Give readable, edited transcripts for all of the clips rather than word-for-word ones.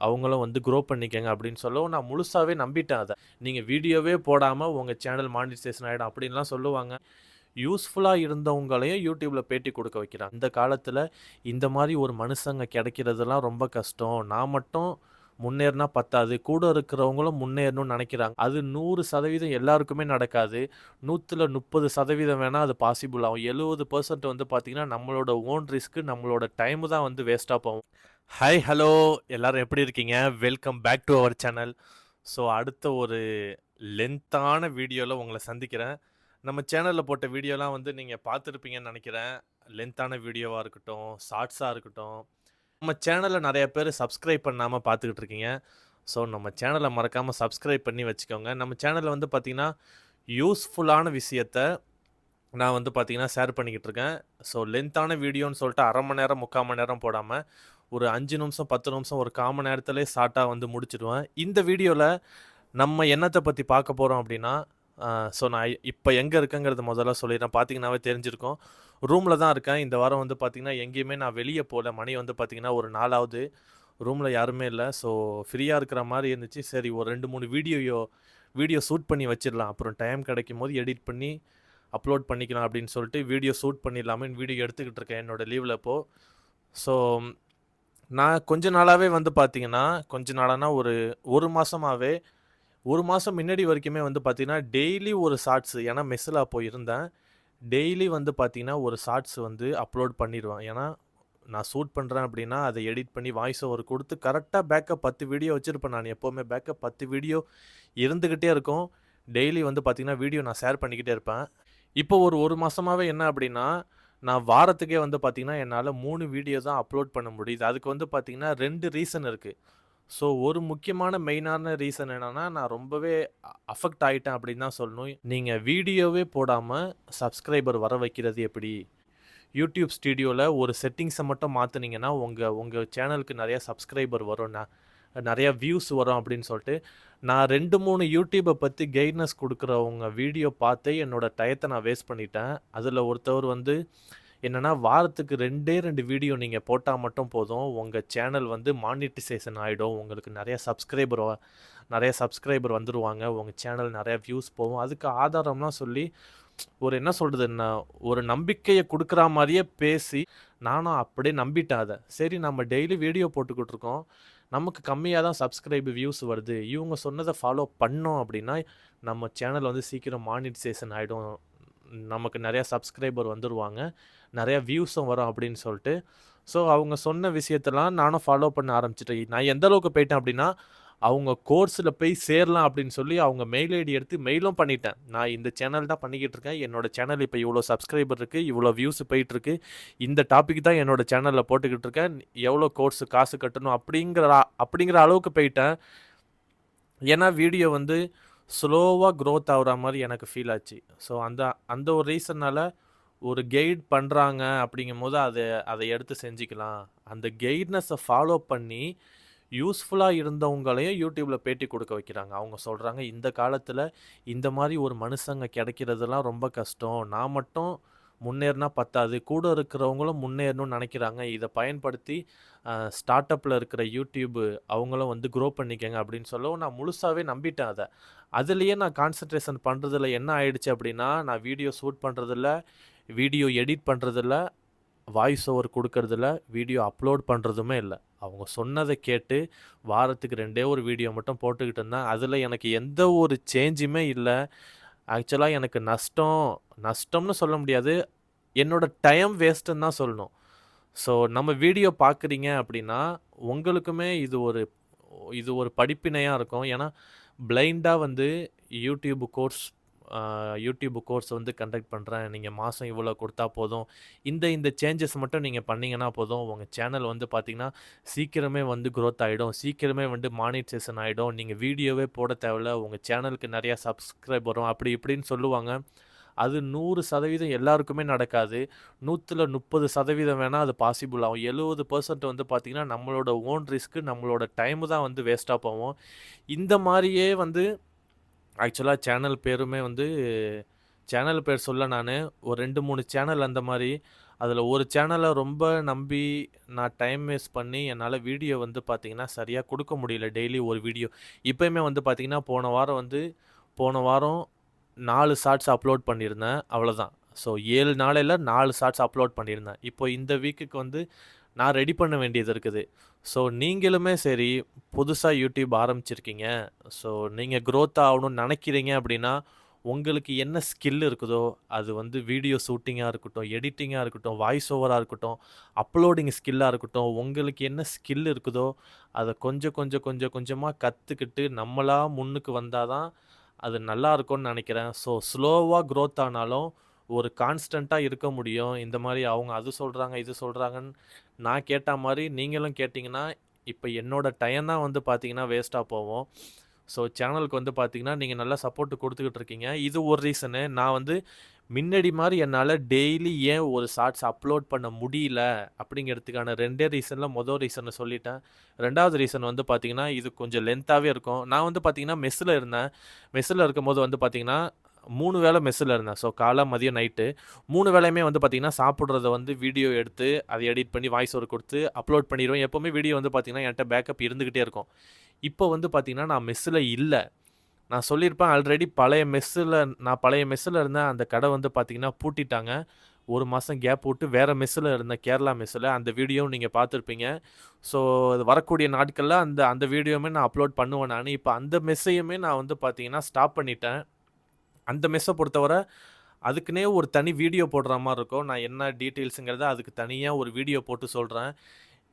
அவங்களும் வந்து க்ரோ பண்ணிக்கங்க அப்படின்னு சொல்லவும், நான் முழுசாவே நம்பிட்டேன் அத. நீங்க வீடியோவே போடாம உங்க சேனல் மானிட்டைசேஷன் ஆயிடும் அப்படின்லாம் சொல்லுவாங்க. யூஸ்ஃபுல்லா இருந்தவங்களையும் YouTubeல பேட்டி குடுக்க வைக்கிறாங்க. இந்த காலத்துல இந்த மாரி ஒரு மனுஷங்க கிடைக்கிறதெல்லாம் ரொம்ப கஷ்டம். நான் மட்டும் முன்னேறுனா பத்தாது. கூட இருக்கிறவங்களும் முன்னேறணும்னு நெனைக்கிறாங்க. அது 100% எல்லாருக்குமே நடக்காது. 100ல 30% வேணா அது பாசிபிள் ஆகும். 70% வந்து பார்த்தீங்கன்னா, நம்மளோட ஓன் ரிஸ்க், நம்மளோட டைம் தான் வந்து வேஸ்ட்டா போகும். ஹாய், ஹலோ எல்லாரும் எப்படி இருக்கீங்க? Welcome back to our channel. So அடுத்த ஒரு லென்த்தான வீடியோல உங்கள சந்திக்கிறேன். நம்ம சேனல்ல போட்ட வீடியோலாம் வந்து நீங்க பார்த்துருப்பீங்கன்னு நெனைக்கிறேன். லென்த்தான வீடியோவா இருக்கட்டும், ஷார்ட்ஸா இருக்கட்டும். நம்ம சேனல்ல நெறைய பேரு சப்ஸ்கிரைப் பண்ணாம பார்த்துக்கிட்டு இருக்கீங்க. ஸோ நம்ம சேனல மறக்காம சப்ஸ்கிரைப் பண்ணி வச்சுக்கோங்க. நம்ம சேனல்ல வந்து பார்த்தீங்கன்னா, யூஸ்ஃபுல்லான விஷயத்த நான் வந்து பார்த்தீங்கன்னா, ஷேர் பண்ணிக்கிட்டு இருக்கேன். ஸோ லென்த்தான வீடியோன்னு சொல்லிட்டு 1/2 மணி நேரம், 3/4 மணி நேரம் போடாம, ஒரு 5 நிமிஷம், 10 நிமிஷம், ஒரு 1/4 மணி நேரத்திலே ஷார்ட்டா வந்து முடிச்சுடுவேன். இந்த வீடியோல நம்ம என்னத்த பத்தி பார்க்க போறோம் அப்டின்னா, ஸோ நான் இப்ப எங்க இருக்கேங்கிறத முதல்ல சொல்லிடுறேன். பார்த்தீங்கன்னாவே தெரிஞ்சிருக்கும். ரூம்ல தான் இருக்கேன். இந்த வாரம் வந்து பார்த்தீங்கன்னா, எங்கேயுமே நான் வெளிய போல. மணி வந்து பார்த்தீங்கன்னா, ஒரு 4 ஆவுது. ரூம்ல யாருமே இல்ல. ஸோ ஃப்ரீயா இருக்கிற மாரி இருந்துச்சு. சரி ஒரு 2, 3 வீடியோ ஷூட் பண்ணி வச்சிரலாம். அப்புறம் டைம் கிடைக்கும்போது எடிட் பண்ணி அப்லோட் பண்ணிக்கலாம் அப்படின்னு சொல்லிட்டு வீடியோ ஷூட் பண்ணிடலாமேன்னு வீடியோ எடுத்துக்கிட்டு இருக்கேன் என்னோட லீவ்ல இப்போ. ஸோ நான் கொஞ்ச நாளாவே வந்து பார்த்தீங்கன்னா, கொஞ்ச நாளானா ஒரு 1 மாசமாவே 1 மாசம் முன்னாடி வரைக்குமே வந்து பார்த்தீங்கன்னா, டெய்லி ஒரு ஷார்ட்ஸ் ஏன்னா மெஸ்ஸில அப்போ இருந்தேன். டெய்லி வந்து பார்த்தீங்கன்னா, ஒரு ஷார்ட்ஸ் வந்து அப்லோட் பண்ணிருவேன். ஏன்னா, நான் ஷூட் பண்றேன் அப்படின்னா, அத எடிட் பண்ணி வாய்ஸ் ஓவர் குடுத்து கரெக்ட்டா பேக்கப் 10 வீடியோ வச்சிருப்பேன் நான். எப்பவுமே பேக்கப் 10 வீடியோ இருந்துகிட்டே இருக்கும். டெய்லி வந்து பார்த்தீங்கன்னா, வீடியோ நான் ஷேர் பண்ணிக்கிட்டே இருப்பேன். இப்போ ஒரு 1 மாசமாவே என்ன அப்படின்னா, நான் வாரத்துக்கே வந்து பார்த்தீங்கன்னா, என்னால 3 வீடியோ தான் அப்லோட் பண்ண முடியுது. அதுக்கு வந்து பார்த்தீங்கன்னா, 2 ரீசன் இருக்கு. ஸோ ஒரு முக்கியமான மெயினான ரீசன் என்னன்னா, நான் ரொம்பவே அஃபெக்ட் ஆயிட்டேன் அப்படின்னு தான் சொல்லணும். நீங்க வீடியோவே போடாம சப்ஸ்கிரைபர் வர வைக்கிறது எப்படி? யூடியூப் ஸ்டுடியோல ஒரு செட்டிங்ஸ மட்டும் மாத்துனீங்கன்னா, உங்க உங்க சேனலுக்கு நெறைய சப்ஸ்கிரைபர் வரும். நெறைய வியூஸ் வரும் அப்படின்னு சொல்லிட்டு, நான் 2, 3 யூடியூப பத்தி கைட்னஸ் குடுக்குறவங்க வீடியோ பார்த்தே என்னோட டயத்த நான் வேஸ்ட் பண்ணிட்டேன். அதுல ஒருத்தவர் வந்து என்னன்னா, வாரத்துக்கு 2டே 2 வீடியோ நீங்க போட்டா மட்டும் போதும். உங்க சேனல் வந்து மானிட்டைசேஷன் ஆயிடும். உங்களுக்கு நெறைய சப்ஸ்கிரைபர் வந்துருவாங்க. உங்க சேனல் நெறைய வியூஸ் போகும். அதுக்கு ஆதாரம்லாம் சொல்லி ஒரு என்ன சொல்றது? ஒரு நம்பிக்கைய குடுக்குறா மாரியே பேசி, நானும் அப்படியே நம்பிட்டேன் அத. சரி நம்ம டெய்லி வீடியோ போட்டுக்கிட்டு இருக்கோம். நமக்கு கம்மியா தான் வியூஸ் வருது. இவங்க சொன்னத ஃபாலோ பண்ணோம் அப்படின்னா, நம்ம சேனல் வந்து சீக்கிரம் மானிட்டைசேஷன் ஆயிடும். நமக்கு நெறைய சப்ஸ்கிரைபர் வந்துருவாங்க. நெறைய வியூஸும் வரும் அப்படின்னு சொல்ட்டு, ஸோ அவங்க சொன்ன விஷயத்தலாம் நானும் ஃபாலோ பண்ண ஆரம்பிச்சுட்டேன். நான் எந்த அளவுக்கு போயிட்டேன் அப்படின்னா, அவங்க கோர்ஸ்ல போய் சேரலாம் அப்படின்னு சொல்லி அவங்க மெயில் ஐடி எடுத்து மெயிலும் பண்ணிட்டேன். நான் இந்த சேனல் தான் பண்ணிக்கிட்டு இருக்கேன். என்னோட சேனல் இப்ப இவ்வளோ சப்ஸ்கிரைபர் இருக்கு. இவ்வளோ வியூஸ் போயிட்டுருக்கு. இந்த டாபிக் தான் என்னோட சேனல்ல போட்டுக்கிட்டு இருக்கேன். எவ்வளோ கோர்ஸ் காசு கட்டணும் அப்படிங்கிற அளவுக்கு போயிட்டேன். ஏன்னா வீடியோ வந்து ஸ்லோவா குரோத் ஆகுற மாரி எனக்கு ஃபீல் ஆச்சு. ஸோ அந்த அந்த ஒரு ரீசன்னால ஒரு கைட் பண்றாங்க அப்படிங்கும்போது அத எடுத்து செஞ்சுக்கலாம். அந்த கைட்னஸ ஃபாலோ பண்ணி யூஸ்ஃபுல்லா இருந்தவங்களையும் YouTubeல பேட்டி குடுக்க வைக்கிறாங்க. அவங்க சொல்றாங்க, "இந்த காலத்துல இந்த மாரி ஒரு மனுஷங்க கிடைக்கிறதெல்லாம் ரொம்ப கஷ்டம். நான் மட்டும் முன்னேறுனா பத்தாது. கூட இருக்கிறவங்களும் முன்னேறணும்னு நெனைக்கிறாங்க. இத பயன்படுத்தி ஸ்டார்ட் அப்ல இருக்கிற YouTube அவங்களும் வந்து க்ரோ பண்ணிக்கங்க." அப்படின்னு சொல்லவும் நான் முழுசாவே நம்பிட்டேன் அத. அதிலேயே நான் கான்சன்ட்ரேஷன் பண்றதுல என்ன ஆயிடுச்சு அப்படின்னா, நான் வீடியோ ஷூட் பண்றதில்ல, வீடியோ எடிட் பண்றதில்ல, வாய்ஸ் ஓவர் குடுக்கறதில்ல, வீடியோ அப்லோட் பண்றதுமே இல்ல. அவங்க சொன்னத கேட்டு வாரத்துக்கு 2டே ஒரு வீடியோ மட்டும் போட்டுக்கிட்டு இருந்தேன். அதில எனக்கு எந்த ஒரு சேஞ்சுமே இல்ல. ஆக்சுவலா எனக்கு நஷ்டம்னு சொல்ல முடியாது. என்னோட டைம் வேஸ்ட்டுன்னு தான் சொல்லணும். ஸோ நம்ம வீடியோ பார்க்குறீங்க அப்படின்னா, உங்களுக்குமே இது ஒரு படிப்பினையா இருக்கும். ஏன்னா, பிளைண்டா வந்து யூடியூப் கோர்ஸ் அ யூடியூப் கோர்ஸ் வந்து கண்டக்ட் பண்றேன். நீங்க மாசம் இவ்வளோ குடுத்தா போதும். இந்த சேஞ்சஸ் மட்டும் நீங்க பண்ணீங்கன்னா போதும். உங்க சேனல் வந்து பார்த்தீங்கன்னா, சீக்கிரமே வந்து குரோத் ஆயிடும். சீக்கிரமே வந்து மானிட்டைசேஷன் ஆயிடும். நீங்க வீடியோவே போட தேவையில்ல. உங்க சேனலுக்கு நெறைய சப்ஸ்கிரைப் வரும். அப்படி இப்படின்னு சொல்லுவாங்க. அது 100% எல்லாருக்குமே நடக்காது. 100ல 30% வேணா அது பாசிபிள் ஆகும். 70% வந்து பார்த்தீங்கன்னா, நம்மளோட ஓன் ரிஸ்க், நம்மளோட டைம் தான் வந்து வேஸ்ட்டா போவும். இந்த மாரியே வந்து ஆக்சுவலா சேனல் பேருமே வந்து சேனல் பேர் சொல்ல நானு ஒரு 2, 3 சேனல் அந்த மாரி. அதில ஒரு சேனல ரொம்ப நம்பி நான் டைம் வேஸ்ட் பண்ணி என்னால வீடியோ வந்து பார்த்தீங்கன்னா, சரியா குடுக்க முடியல. டெய்லி ஒரு வீடியோ. இப்பயுமே வந்து பார்த்தீங்கன்னா, போன வாரம் 4 ஷார்ட்ஸ் அப்லோட் பண்ணியிருந்தேன். அவ்வளோதான். ஸோ 7 நாளையில 4 ஷார்ட்ஸ் அப்லோட் பண்ணியிருந்தேன். இப்போ இந்த வீக்குக்கு வந்து நான் ரெடி பண்ண வேண்டியது இருக்குது. ஸோ நீங்களுமே சரி, புதுசா யூடியூப் ஆரம்பிச்சிருக்கீங்க. ஸோ நீங்க குரோத் ஆகணும்னு நெனைக்கிறீங்க அப்படின்னா, உங்களுக்கு என்ன ஸ்கில் இருக்குதோ, அது வந்து வீடியோ ஷூட்டிங்கா இருக்கட்டும், எடிட்டிங்கா இருக்கட்டும், வாய்ஸ் ஓவரா இருக்கட்டும், அப்லோடிங் ஸ்கில்லா இருக்கட்டும், உங்களுக்கு என்ன ஸ்கில் இருக்குதோ, அத கொஞ்சம் கொஞ்சமா கத்துக்கிட்டு நம்மளா முன்னுக்கு வந்தா தான், அது நல்லாருக்கும்னு நெனைக்கிறேன். ஸோ ஸ்லோவா குரோத் ஆனாலும், ஒரு கான்ஸ்டன்ட்டா இருக்க முடியும். இந்த மாரி அவங்க அது சொல்றாங்க, இது சொல்றாங்கன்னு நான் கேட்டா மாரி நீங்களும் கேட்டீங்கன்னா, இப்ப என்னோட டைம் தான் வந்து பார்த்தீங்கன்னா, வேஸ்ட்டா போவும். ஸோ சேனலுக்கு வந்து பார்த்தீங்கன்னா, நீங்க நல்லா சப்போர்ட் குடுத்துக்கிட்டு இருக்கீங்க. இது ஒரு ரீசனு. நான் வந்து மின்னடி மாரி என்னால டெய்லி ஏன் ஒரு ஷார்ட்ஸ் அப்லோட் பண்ண முடியல அப்படிங்கிறதுக்கான 2டே ரீசன்ல மொத ரீசன சொல்லிட்டேன். 2வது ரீசன் வந்து பார்த்தீங்கன்னா, இது கொஞ்சம் லென்த்தாவே இருக்கும். நான் வந்து பார்த்தீங்கன்னா, மெஸ்ஸுல இருந்தேன். மெஸ்ஸுல இருக்கும்போது வந்து பார்த்தீங்கன்னா, 3 வேள மெஸ்ஸுல இருந்தேன். ஸோ காலை, மதியம், நைட்டு 3 வேளையுமே வந்து பார்த்தீங்கன்னா, சாப்பிடுறத வந்து வீடியோ எடுத்து, அத எடிட் பண்ணி வாய்ஸ் ஓவர் குடுத்து அப்லோட் பண்ணிருவேன். எப்பவுமே வீடியோ வந்து பார்த்தீங்கன்னா, என்ட்ட பேக்கப் இருந்துகிட்டே இருக்கும். இப்போ வந்து பார்த்தீங்கன்னா, நான் மெஸ்ஸுல இல்ல. நான் சொல்லியிருப்பேன் ஆல்ரெடி நான் பழைய மெஸ்ஸுல இருந்தேன். அந்த கடை வந்து பார்த்தீங்கன்னா பூட்டிட்டாங்க. 1 மாசம் கேப் விட்டு வேற மெஸ்ஸுல இருந்தேன். கேரளா மெஸ்ஸுல. அந்த வீடியோவும் நீங்க பார்த்துருப்பீங்க. ஸோ வரக்கூடிய நாட்கள்ல அந்த அந்த வீடியோவுமே நான் அப்லோட் பண்ணுவேன் நானு. இப்ப அந்த மெஸ்ஸையுமே நான் வந்து பார்த்தீங்கன்னா, ஸ்டாப் பண்ணிட்டேன். அந்த மெஸ்ஸ பொறுத்தவர, அதுக்குன்னே ஒரு தனி வீடியோ போடுற மாரி இருக்கும். நான் என்ன டீட்டெயில்ஸுங்கிறத அதுக்கு தனியா ஒரு வீடியோ போட்டு சொல்றேன்.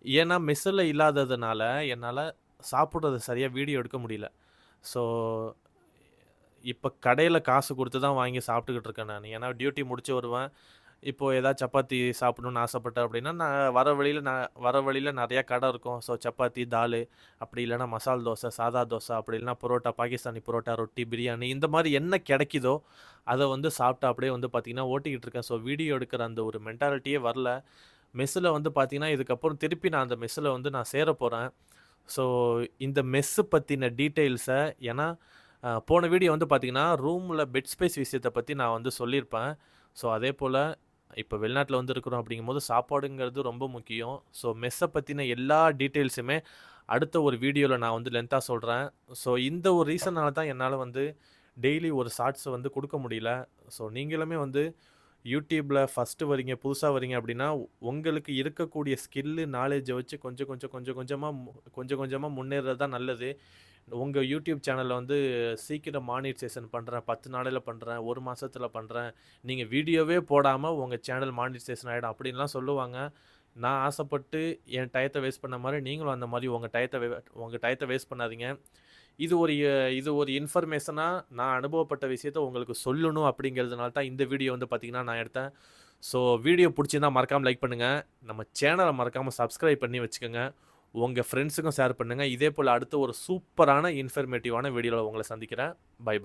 ஏன்னா மெஸ்ஸுல இல்லாததுனால, என்னால சாப்பிடுறது சரியா வீடியோ எடுக்க முடியல. ஸோ இப்ப கடையில காசு குடுத்து தான் வாங்கி சாப்பிட்டுக்கிட்டு இருக்கேன் நானு. ஏன்னா டியூட்டி முடிச்சு வருவேன். இப்போ ஏதாவது சப்பாத்தி சாப்பிடணும்னு ஆசைப்பட்டேன் அப்படின்னா, நான் வர வழியில நெறையா கடை இருக்கும். ஸோ சப்பாத்தி, தாலு அப்படி இல்லன்னா மசால் தோசை, சாதா தோசை, அப்படி இல்லன்னா புரோட்டா, பாகிஸ்தானி புரோட்டா, ரொட்டி, பிரியாணி இந்த மாரி என்ன கெடைக்குதோ, அத வந்து சாப்பிட்டு அப்படியே வந்து பார்த்தீங்கன்னா, ஓட்டிக்கிட்டு இருக்கேன். ஸோ வீடியோ எடுக்கிற அந்த ஒரு மென்டாலிட்டியே வரல. மெஸ்ஸுல வந்து பார்த்தீங்கன்னா, இதுக்கப்புறம் திருப்பி நான் அந்த மெஸ்ஸுல வந்து நான் சேரப்போறேன். ஸோ இந்த மெஸ்ஸு பத்தின டீட்டெயில்ஸ ஏன்னா, போன வீடியோ வந்து பார்த்தீங்கன்னா, ரூம்ல பெட் ஸ்பேஸ் விஷயத்த பத்தி நான் வந்து சொல்லியிருப்பேன். ஸோ அதேபோல இப்ப வெளிநாட்ல வந்து இருக்கிறோம் அப்படிங்கும்போது, சாப்பாடுங்கிறது ரொம்ப முக்கியம். ஸோ மெஸ்ஸ பத்தின எல்லா டீட்டெயில்ஸுமே அடுத்த ஒரு வீடியோல நான் வந்து லென்த்தா சொல்றேன். ஸோ இந்த ஒரு ரீசனால தான் என்னால வந்து டெய்லி ஒரு ஷார்ட்ஸ் வந்து குடுக்க முடியல. ஸோ நீங்களுமே வந்து யூடியூப்ல ஃபர்ஸ்ட்டு வரீங்க, புதுசா வரீங்க அப்படின்னா, உங்களுக்கு இருக்கக்கூடிய ஸ்கில்லு, நாலேட்ஜ வச்சு கொஞ்சம் கொஞ்சமா முன்னேறுறது தான் நல்லது. உங்க யூடியூப் சேனல்ல வந்து சீக்கிரம் மானிட்டைசேஷன் பண்றேன், 10 நாளையில பண்றேன், 1 மாசத்துல பண்றேன். நீங்க வீடியோவே போடாம உங்க சேனல் மானிட்டைசேஷன் ஆயிடும் அப்படின்லாம் சொல்லுவாங்க. நான் ஆசைப்பட்டு என் டயத்த வேஸ்ட் பண்ண மாரி, நீங்களும் அந்த மாரி உங்க டயத்த வேஸ்ட் பண்ணாதீங்க. இது ஒரு இன்ஃபர்மேஷனா நான் அனுபவப்பட்ட விஷயத்த உங்களுக்கு சொல்லணும் அப்படிங்கிறதுனால தான் இந்த வீடியோ வந்து பார்த்தீங்கன்னா, நான் எடுத்தேன். ஸோ வீடியோ புடிச்சிருந்தா மறக்காம லைக் பண்ணுங்க. நம்ம சேனல மறக்காம சப்ஸ்கிரைப் பண்ணி வச்சுக்கோங்க. உங்க ஃப்ரெண்ட்ஸுக்கும் ஷேர் பண்ணுங்க. இதே போல அடுத்த ஒரு சூப்பரான இன்ஃபர்மேட்டிவான வீடியோல உங்கள சந்திக்கிறேன். Bye bye.